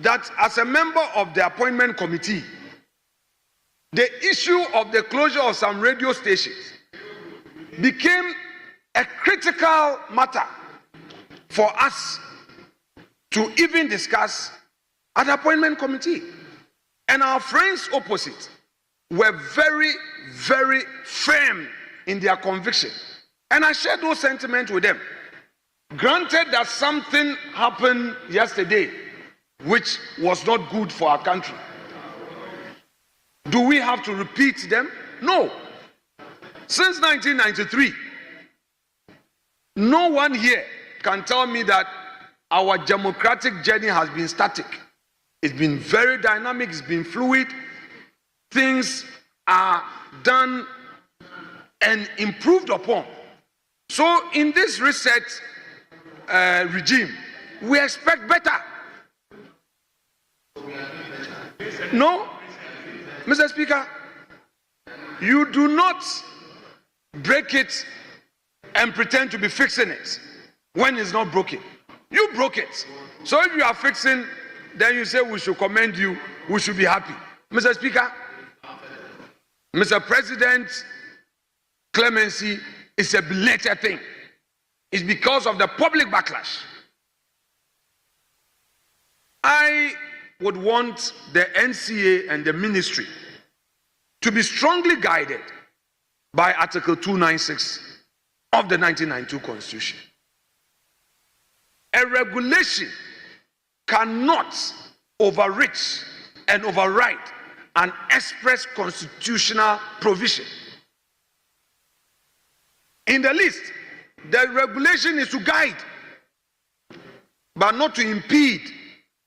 that as a member of the appointment committee, the issue of the closure of some radio stations became a critical matter for us to even discuss at the appointment committee. And our friends opposite were very, very firm in their conviction. And I shared those sentiments with them. Granted that something happened yesterday which was not good for our country. Do we have to repeat them? No. Since 1993, no one here can tell me that our democratic journey has been static. It's been very dynamic, it's been fluid. Things are done and improved upon. So in this reset regime, we expect better. No, Mr. Speaker, you do not break it and pretend to be fixing it when it's not broken. You broke it. So if you are fixing, then you say we should commend you, we should be happy. Mr. Speaker, Mr. President, clemency is a belated thing. It's because of the public backlash. I would want the NCA and the ministry to be strongly guided by Article 296 of the 1992 Constitution. A regulation cannot overreach and override an express constitutional provision. In the list, the regulation is to guide, but not to impede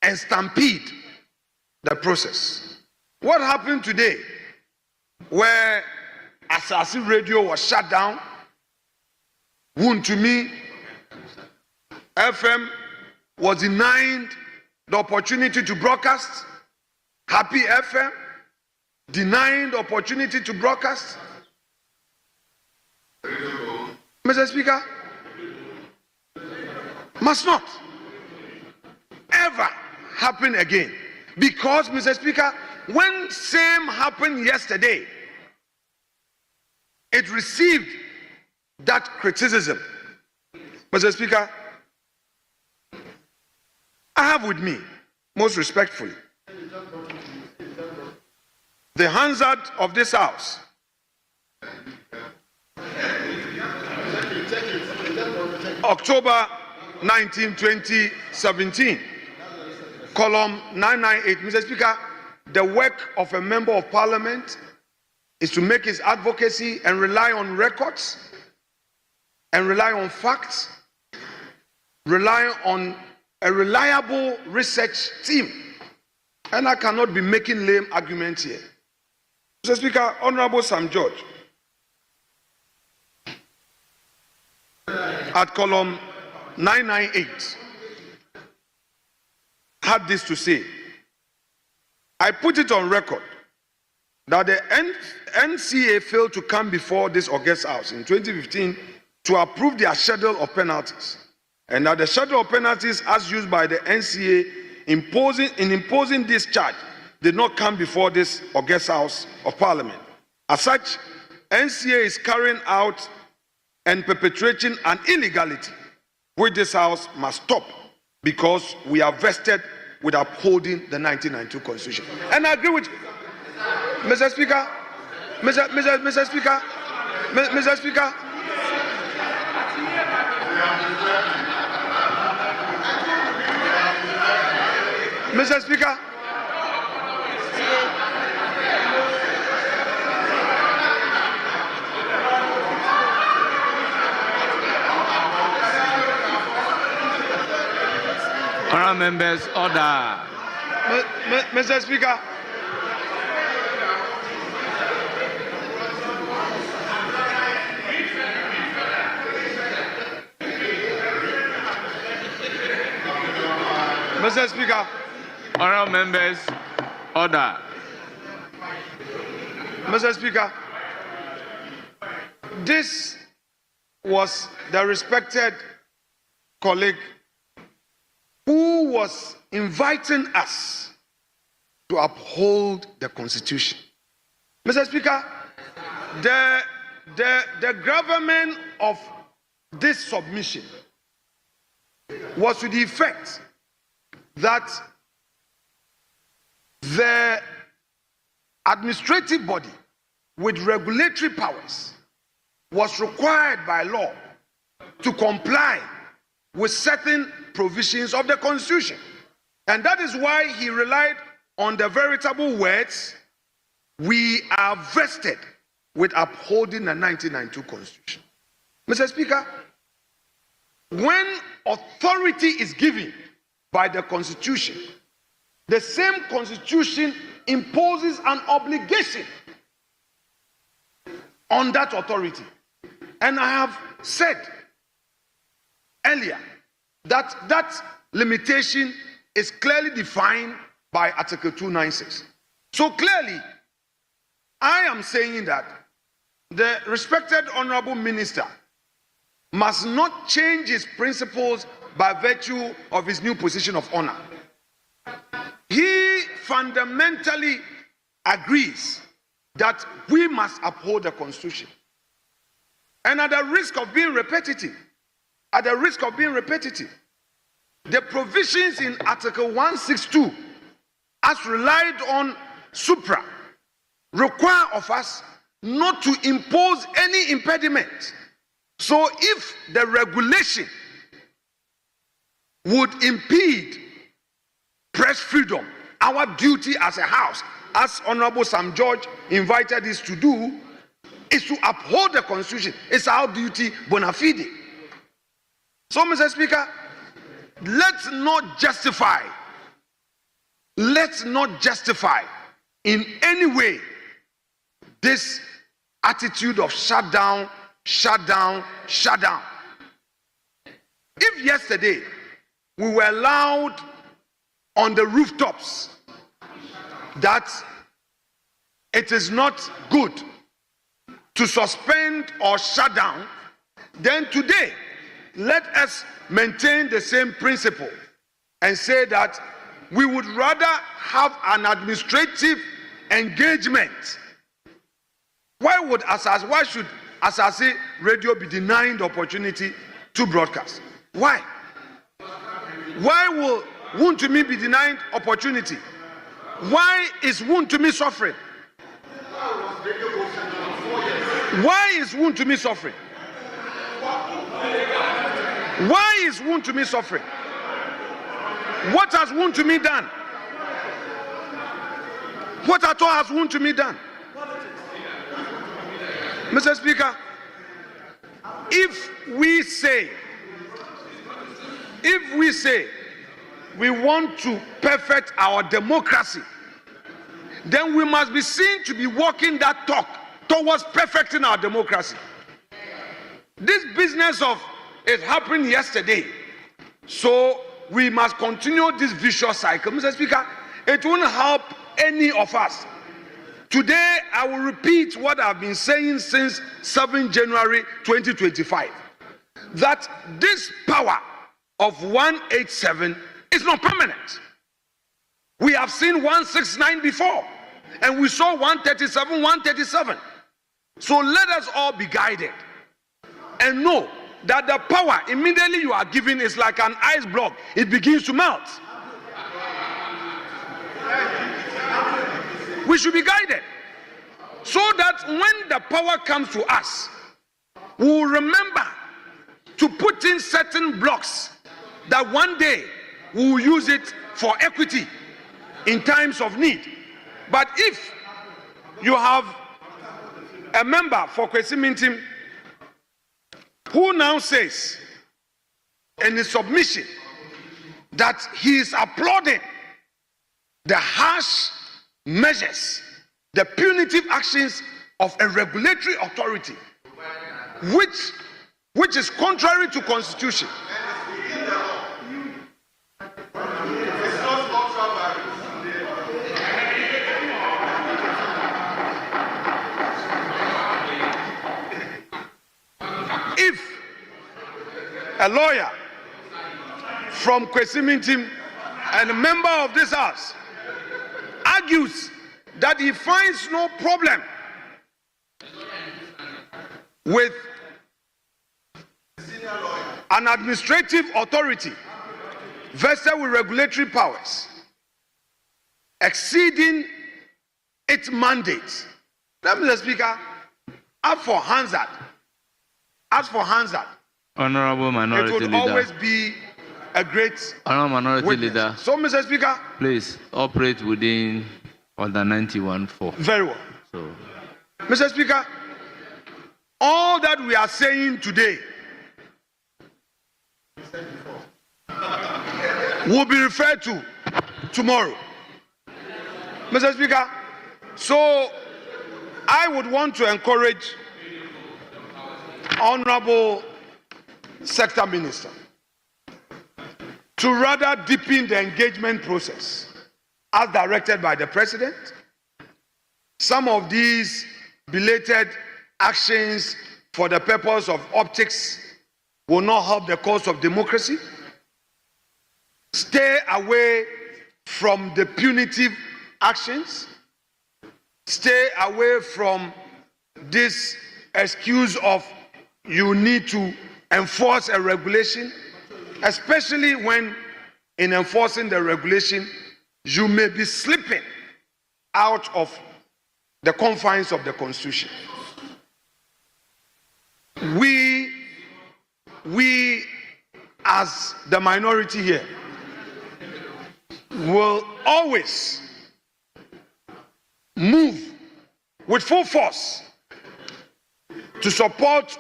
and stampede the process. What happened today, where Asasi Radio was shut down, Wound to me, FM was denied the opportunity to broadcast, Happy FM denying the opportunity to broadcast. Mr. Speaker, must not ever happen again. Because, Mr. Speaker, when same happened yesterday, it received that criticism. Mr. Speaker, I have with me, most respectfully, the Hansard of this House, October 19, 2017, column 998. Mr. Speaker, the work of a member of parliament is to make his advocacy and rely on records and rely on facts, rely on a reliable research team. And I cannot be making lame arguments here. Mr. Speaker, Honorable Sam George, at column 998, had this to say: I put it on record that the NCA failed to come before this August House in 2015 to approve their schedule of penalties, and that the schedule of penalties as used by the NCA in imposing this charge did not come before this August House of Parliament. As such, NCA is carrying out and perpetrating an illegality which this House must stop, because we are vested with upholding the 1992 Constitution. And I agree with Mr. Speaker, Mr. Speaker, Mr. Speaker. Mr. Speaker, Honourable members, order. Mr. Speaker, Mr. Speaker, Honourable members, order. Mr. Speaker, this was the respected colleague who was inviting us to uphold the Constitution. Mr. Speaker, the gravamen of this submission was to the effect that the administrative body with regulatory powers was required by law to comply with certain provisions of the Constitution. And that is why he relied on the veritable words, "We are vested with upholding the 1992 Constitution." Mr. Speaker, when authority is given by the Constitution, the same Constitution imposes an obligation on that authority. And I have said earlier that that limitation is clearly defined by Article 296. So clearly, I am saying that the respected Honorable Minister must not change his principles by virtue of his new position of honor. He fundamentally agrees that we must uphold the Constitution. And at the risk of being repetitive, the provisions in Article 162, as relied on supra, require of us not to impose any impediment. So if the regulation would impede press freedom, our duty as a house, as Honorable Sam George invited us to do, is to uphold the Constitution. It's our duty bona fide. So, Mr. Speaker, let's not justify in any way this attitude of shut down. If yesterday we were loud on the rooftops that it is not good to suspend or shut down, then today let us maintain the same principle and say that we would rather have an administrative engagement. Why should Asase Radio be denied the opportunity to broadcast? Why? Why will Wontumi be denied opportunity? Why is Wontumi suffering? Why is Wontumi suffering? Why is Wontumi suffering? What has Wontumi done? What at all has Wontumi done? Mr. Speaker, if we say we want to perfect our democracy, then we must be seen to be walking that talk towards perfecting our democracy. This business of it happened yesterday, so we must continue this vicious cycle. Mr. Speaker, it won't help any of us. Today, I will repeat what I've been saying since 7 January 2025, that this power of 187 is not permanent. We have seen 169 before, and we saw 137. So let us all be guided and know that the power immediately you are given is like an ice block. It begins to melt. We should be guided so that when the power comes to us, we will remember to put in certain blocks that one day we will use it for equity in times of need. But if you have a member for Kwesi Mintim who now says in his submission that he is applauding the harsh measures, the punitive actions of a regulatory authority, which is contrary to Constitution. If a lawyer from Kwesimintim and a member of this house argues that he finds no problem with an administrative authority vested with regulatory powers exceeding its mandate. Mr. Speaker, as for Hansard, Honorable Minority it would Leader. always be a great Honorable Minority witness. Leader. So, Mr. Speaker, Please operate within Order 91.4. very well. So, Mr. Speaker, all that we are saying today will be referred to tomorrow. Mr. Speaker, so I would want to encourage Honorable Sector Minister to rather deepen the engagement process as directed by the President. Some of these belated actions for the purpose of optics will not help the cause of democracy. Stay away from the punitive actions. Stay away from this excuse of you need to enforce a regulation, especially when in enforcing the regulation, you may be slipping out of the confines of the Constitution. We as the minority here will always move with full force to support